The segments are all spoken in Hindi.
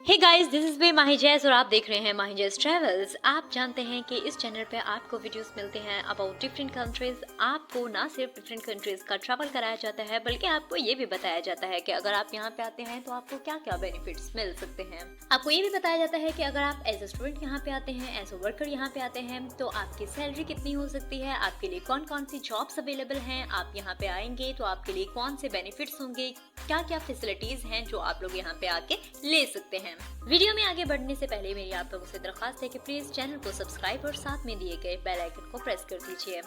Hey guys, this is way माही जैस और आप देख रहे हैं माही जैस ट्रेवल्स। आप जानते हैं कि इस चैनल पे आपको वीडियोस मिलते हैं अबाउट डिफरेंट कंट्रीज। आपको ना सिर्फ डिफरेंट कंट्रीज का ट्रैवल कराया जाता है बल्कि आपको ये भी बताया जाता है कि अगर आप यहाँ पे आते हैं तो आपको क्या क्या बेनिफिट्स मिल सकते हैं। आपको ये भी बताया जाता है कि अगर आप एज ए स्टूडेंट यहाँ पे आते हैं, एज ए वर्कर यहाँ पे आते हैं तो आपकी सैलरी कितनी हो सकती है, आपके लिए कौन कौन सी जॉब्स अवेलेबल हैं, आप यहाँ पे आएंगे तो आपके लिए कौन से बेनिफिट्स होंगे, क्या क्या फैसिलिटीज हैं जो आप लोग यहाँ पे आके ले सकते हैं। वीडियो में आगे बढ़ने से पहले मेरी आप लोगों से दरख्वास्त है कि प्लीज चैनल को सब्सक्राइब और साथ में दिए गए बेल आइकन को प्रेस कर दीजिए।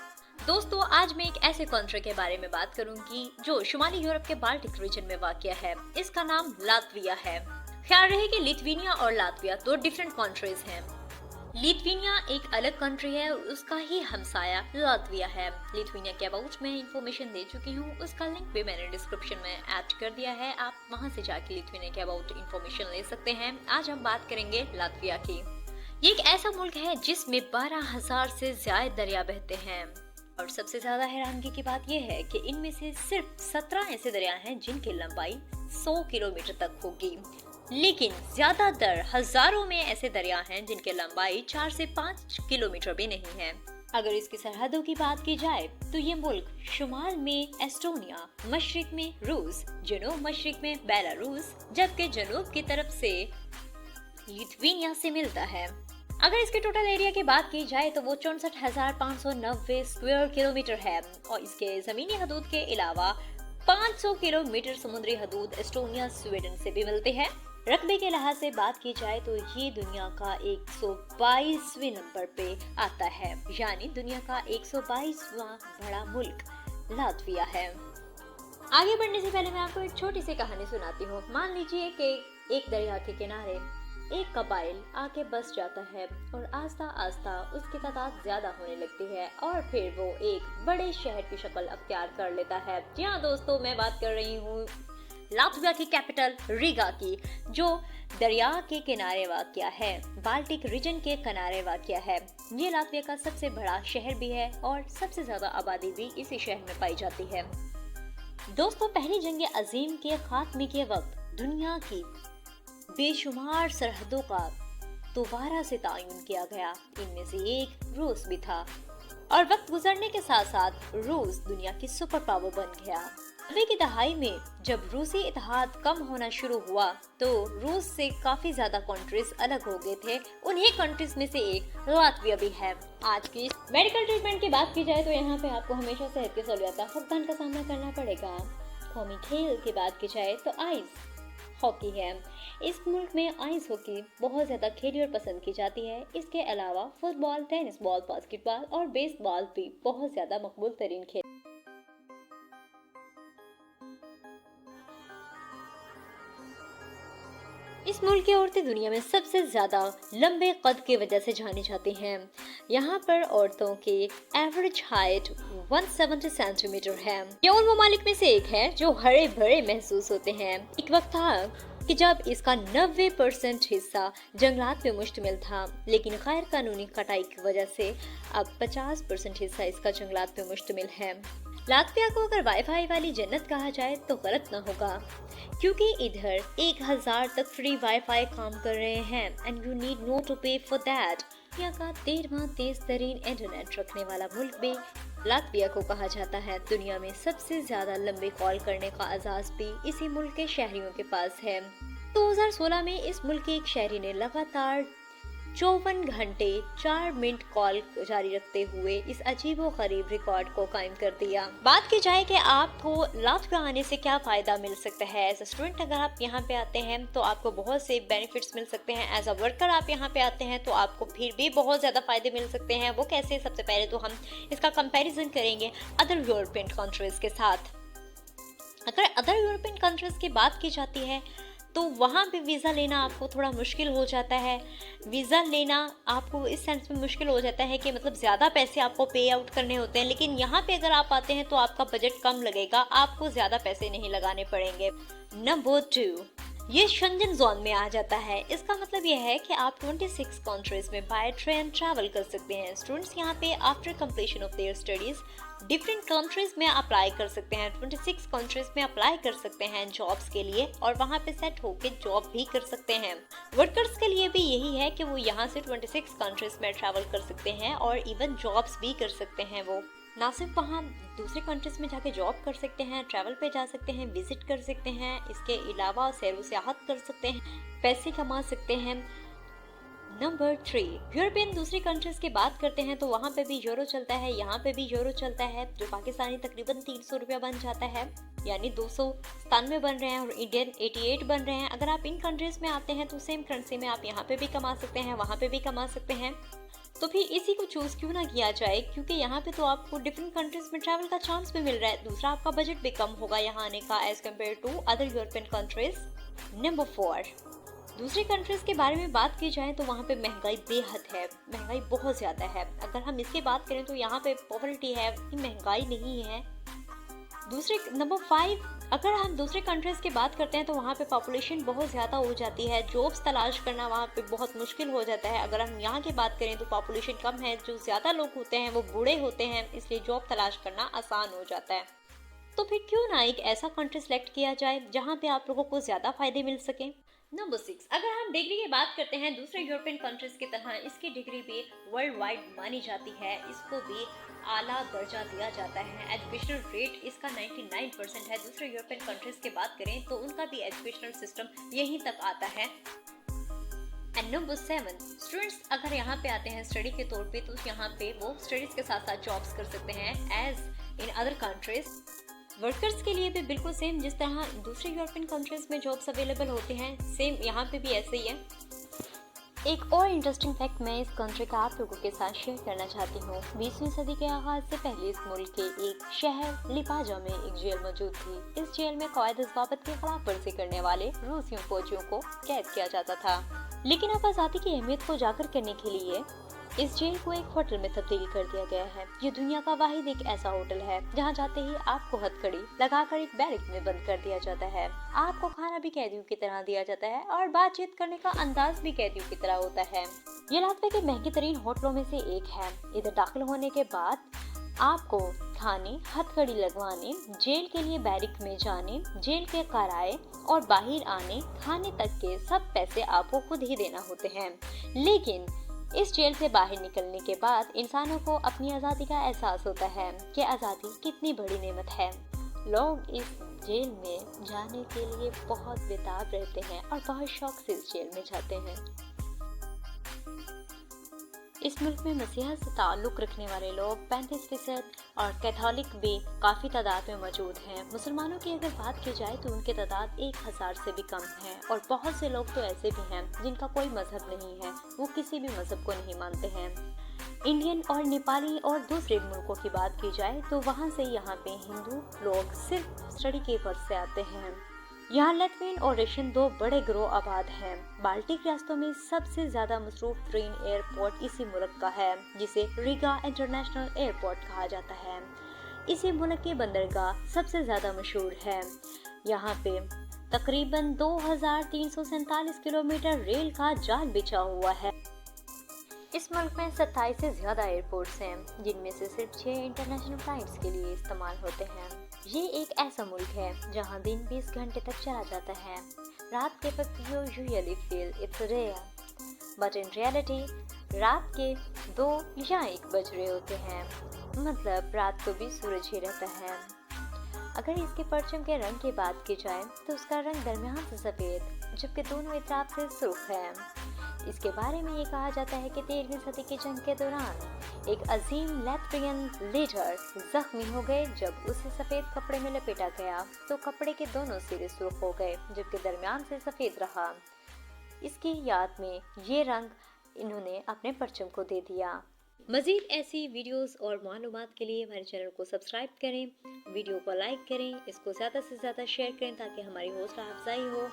दोस्तों, आज मैं एक ऐसे कंट्री के बारे में बात करूंगी जो शुमाली यूरोप के बाल्टिक रीजन में वाक़या है। इसका नाम लातविया है। ख्याल रहे कि लिथुआनिया और लातविया दो डिफरेंट कंट्रीज हैं। लिथुआनिया एक अलग कंट्री है और उसका ही हमसाया लातविया है। लिथुआनिया के अबाउट में इंफॉर्मेशन दे चुकी हूँ, उसका लिंक भी मैंने डिस्क्रिप्शन में ऐड कर दिया है। आप वहां से जाके लिथुआनिया के अबाउट इंफॉर्मेशन ले सकते हैं। आज हम बात करेंगे लातविया की। ये एक ऐसा मुल्क है जिसमें 12,000 से ज्यादा दरिया बहते हैं और सबसे ज्यादा हैरानगी की बात यह है कि इनमें से सिर्फ 17 ऐसे दरिया हैं जिनकी लंबाई 100 किलोमीटर तक होगी, लेकिन ज्यादातर हजारों में ऐसे दरिया हैं जिनकी लंबाई 4 से 5 किलोमीटर भी नहीं है। अगर इसकी सरहदों की बात की जाए तो ये मुल्क शुमाल में एस्टोनिया, मशरिक में रूस, जनूब मशरिक में बेलारूस, जबकि जनूब की तरफ से लिथुआनिया से मिलता है। अगर इसके टोटल एरिया की बात की जाए तो वो 64,590 स्क्वायर किलोमीटर है और इसके जमीनी हदूद के अलावा 500 किलोमीटर समुद्री हदूद एस्टोनिया, स्वीडन से भी मिलते हैं। रकबे के लिहाज से बात की जाए तो ये दुनिया का 122वें नंबर पे आता है, यानी दुनिया का 122वां बड़ा मुल्क लातविया है। आगे बढ़ने से पहले मैं आपको एक छोटी सी कहानी सुनाती हूँ। मान लीजिए कि एक दरिया के किनारे एक कबाइल आके बस जाता है और आस्ता आस्ता उसकी तादाद ज्यादा होने लगती है और फिर वो एक बड़े शहर की शक्ल अख्तियार कर लेता है। जी हाँ दोस्तों, मैं बात कर रही हूँ लातविया की कैपिटल रीगा की, जो दरिया के किनारे वाक़या है, बाल्टिक रीजन के किनारे वाक़या है। ये लातविया का सबसे बड़ा शहर भी है और सबसे ज्यादा आबादी भी इसी शहर में पाई जाती है। दोस्तों, पहली जंग अजीम के खात्मे के वक्त दुनिया की बेशुमार सरहदों का दोबारा से तायुन किया गया। इनमें से एक रूस भी था और वक्त गुजरने के साथ साथ रूस दुनिया की सुपर पावर बन गया। 90 की दहाई में जब रूसी इत्तेहाद कम होना शुरू हुआ तो रूस से काफी ज्यादा कंट्रीज अलग हो गए थे। उन्हीं कंट्रीज में से एक लातविया भी है। आज की मेडिकल ट्रीटमेंट की बात की जाए तो यहाँ पे आपको हमेशा सेहत की सहूलियत का फुकदान का सामना करना पड़ेगा। कौमी खेल की बात की जाए तो आइस हॉकी है। इस मुल्क में आइस हॉकी बहुत ज्यादा खेली और पसंद की जाती है। इसके अलावा फुटबॉल, टेनिस बॉल, बास्केटबॉल और बेसबॉल भी बहुत ज्यादा मकबूल तरीन खेल। इस मुल्क की औरतें दुनिया में सबसे ज्यादा लंबे कद की वजह से जानी जाती हैं। यहाँ पर औरतों की एवरेज हाइट 170 सेंटीमीटर है। ये उन ममालिक में से एक है जो हरे भरे महसूस होते हैं। एक वक्त था कि जब इसका 90% हिस्सा जंगलात पे मुश्तमिल था, लेकिन गैर कानूनी कटाई की वजह से अब 50% हिस्सा इसका जंगलात पे मुश्तमिल है। लातविया को अगर वाईफाई वाली जन्नत कहा जाए तो गलत न होगा, क्योंकि इधर 1000 तक फ्री वाईफाई काम कर रहे हैं and you need no to pay for that. दुनिया का 13वां तेज तरीन इंटरनेट रखने वाला मुल्क भी लातविया को कहा जाता है। दुनिया में सबसे ज्यादा लंबे कॉल करने का एजाज भी इसी मुल्क के शहरियों के पास है। 2016 में इस मुल्क के एक शहरी ने लगातार 54 घंटे 4 मिनट कॉल जारी रखते हुए इस अजीबो गरीब रिकॉर्ड को कायम कर दिया। बात की जाए कि आपको लातविया आने से क्या फायदा मिल सकता है। एज अ स्टूडेंट अगर आप यहाँ पे आते हैं तो आपको बहुत से बेनिफिट्स मिल सकते हैं। एज अ वर्कर आप यहाँ पे आते हैं तो आपको फिर भी बहुत ज्यादा फायदे मिल सकते हैं। वो कैसे? सबसे पहले तो हम इसका कंपेरिजन करेंगे अदर यूरोपियन कंट्रीज के साथ। अगर अदर यूरोपियन कंट्रीज की बात की जाती है तो वहाँ पे वीज़ा लेना आपको थोड़ा मुश्किल हो जाता है। वीज़ा लेना आपको इस सेंस में मुश्किल हो जाता है कि मतलब ज़्यादा पैसे आपको पे आउट करने होते हैं, लेकिन यहाँ पे अगर आप आते हैं तो आपका बजट कम लगेगा, आपको ज़्यादा पैसे नहीं लगाने पड़ेंगे। नंबर 2, ये शेंजन जोन में आ जाता है। इसका मतलब यह है कि आप 26 कंट्रीज में बाय ट्रेन ट्रैवल कर सकते हैं। स्टूडेंट्स यहाँ पे after completion of their studies different countries में अप्लाई कर सकते हैं। 26 कंट्रीज में अप्लाई कर सकते हैं जॉब्स के लिए और वहाँ पे सेट होके जॉब भी कर सकते हैं। वर्कर्स के लिए भी यही है कि वो यहाँ से 26 कंट्रीज में ट्रैवल कर सकते हैं और इवन जॉब्स भी कर सकते हैं। वो ना सिर्फ वहाँ दूसरे कंट्रीज में जाके जॉब कर सकते हैं, ट्रैवल पे जा सकते हैं, विजिट कर सकते हैं, इसके अलावा सैरो सियाहत कर सकते हैं, पैसे कमा सकते हैं। नंबर 3, यूरोपियन दूसरी कंट्रीज की बात करते हैं तो वहाँ पे भी यूरो चलता है, यहाँ पे भी यूरो चलता है, जो पाकिस्तानी तकरीबन 300 रुपया बन जाता है, यानी 297 बन रहे हैं और इंडियन 88 बन रहे हैं। अगर आप इन कंट्रीज में आते हैं तो सेम करेंसी में आप यहाँ पे भी कमा सकते हैं, वहाँ पे भी कमा सकते हैं। तो फिर इसी को चूज क्यों ना किया जाए, क्योंकि यहाँ पे तो आपको डिफरेंट कंट्रीज में ट्रैवल का चांस भी मिल रहा है। दूसरा, आपका बजट भी कम होगा यहाँ आने का as compared to other European countries. Number 4, दूसरी कंट्रीज के बारे में बात की जाए तो वहाँ पे महंगाई बेहद है, महंगाई बहुत ज़्यादा है। अगर हम इसकी बात करें तो यहाँ पे पॉवर्टी है, महंगाई नहीं है। नंबर 5, अगर हम दूसरे कंट्रीज की बात करते हैं तो वहाँ पे पॉपुलेशन बहुत ज़्यादा हो जाती है, जॉब्स तलाश करना वहाँ पे बहुत मुश्किल हो जाता है। अगर हम यहाँ की बात करें तो पॉपुलेशन कम है, जो ज़्यादा लोग होते हैं वो बूढ़े होते हैं, इसलिए जॉब तलाश करना आसान हो जाता है। तो फिर क्यों ना एक ऐसा कंट्री सेलेक्ट किया जाए जहाँ पे आप लोगों को ज़्यादा फायदे मिल सके। नंबर 6, अगर हम डिग्री की बात करते हैं दूसरे यूरोपियन कंट्रीज की तरह इसकी डिग्री भी वर्ल्ड वाइड मानी जाती है, इसको भी आला दर्जा दिया जाता है। एजुकेशनल रेट इसका 99% है। दूसरे यूरोपियन कंट्रीज की बात करें तो उनका भी एजुकेशनल सिस्टम यहीं तक आता है। एंड नंबर 7, स्टूडेंट्स अगर यहाँ पे आते हैं स्टडी के तौर पे तो यहाँ पे वो स्टडीज के साथ साथ जॉब्स कर सकते हैं as in other countries. Workers के लिए भी बिल्कुल सेम जिस तरह दूसरे यूरोपियन कंट्रीज में जॉब्स अवेलेबल होते हैं, सेम यहाँ पे भी ऐसे ही है। एक और इंटरेस्टिंग फैक्ट मैं इस कंट्री का आप लोगों के साथ शेयर करना चाहती हूँ। 20वीं सदी के आगाज से पहले इस मुल्क के एक शहर लिपाजा में एक जेल मौजूद थी। इस जेल में कवायद ज़वाबित की खिलाफ वर्जी करने वाले रूसी फौजियों को कैद किया जाता था। लेकिन अब आज़ादी की अहमियत को उजागर करने के लिए इस जेल को एक होटल में तब्दील कर दिया गया है। ये दुनिया का वाहिद एक ऐसा होटल है जहाँ जाते ही आपको हथकड़ी लगाकर एक बैरक में बंद कर दिया जाता है। आपको खाना भी कैदियों की तरह दिया जाता है और बातचीत करने का अंदाज भी कैदियों की तरह होता है। ये लातवे के महंगे तरीन होटलों में से एक है। इधर दाखिल होने के बाद आपको खाने, हथकड़ी लगवाने, जेल के लिए बैरिक में जाने, जेल के किराए और बाहर आने, खाने तक के सब पैसे आपको खुद ही देना होते हैं। लेकिन इस जेल से बाहर निकलने के बाद इंसानों को अपनी आज़ादी का एहसास होता है कि आज़ादी कितनी बड़ी नेमत है। लोग इस जेल में जाने के लिए बहुत बेताब रहते हैं और बहुत शौक से इस जेल में जाते हैं। इस मुल्क में मसीहा से ताल्लुक़ रखने वाले लोग 35% और कैथोलिक भी काफ़ी तादाद में मौजूद हैं। मुसलमानों की अगर बात की जाए तो उनकी तादाद 1000 से भी कम है और बहुत से लोग तो ऐसे भी हैं जिनका कोई मजहब नहीं है, वो किसी भी मजहब को नहीं मानते हैं। इंडियन और नेपाली और दूसरे मुल्कों की बात की जाए तो वहाँ से यहाँ पे हिंदू लोग सिर्फ स्टडी के पर्पस से आते हैं। यहाँ लैट्वियन और रशियन दो बड़े गिरोह आबाद हैं। बाल्टिक रास्तों में सबसे ज़्यादा मसरूफ ट्रेन एयरपोर्ट इसी मुल्क का है, जिसे रीगा इंटरनेशनल एयरपोर्ट कहा जाता है। इसी मुल्क की बंदरगाह सबसे ज़्यादा मशहूर है। यहाँ पे तकरीबन 2347 किलोमीटर रेल का जाल बिछा हुआ है। इस मुल्क में 27 से ज़्यादा एयरपोर्ट्स हैं, जिनमें से सिर्फ 6 इंटरनेशनल फ्लाइट्स के लिए इस्तेमाल होते हैं। ये एक ऐसा मुल्क है जहाँ दिन 20 घंटे तक चला जाता है। रात के वक्त you usually feel it's rare, but in reality रात के 2 या 1 बज रहे होते हैं। मतलब रात को भी सूरज ही रहता है। अगर इसके परचम के रंग की बात की जाए तो उसका रंग दरमियान से सफ़ेद जबकि दोनों इतराफ से सुर्ख है। इसके बारे में ये कहा जाता है कि 13वीं सदी की जंग के दौरान एक अजीम लैट्वियन लीडर जख्मी हो गए। जब उसे सफ़ेद कपड़े में लपेटा गया तो कपड़े के दोनों सिरे सुर्ख हो गए जबकि दरमियान से सफ़ेद रहा। इसकी याद में ये रंग इन्होंने अपने परचम को दे दिया। मज़ीद ऐसी वीडियोस और मालूमात के लिए हमारे चैनल को सब्सक्राइब करें, वीडियो को लाइक करें, इसको ज़्यादा से ज़्यादा शेयर करें ताकि हमारी हौसला अफजाई हो।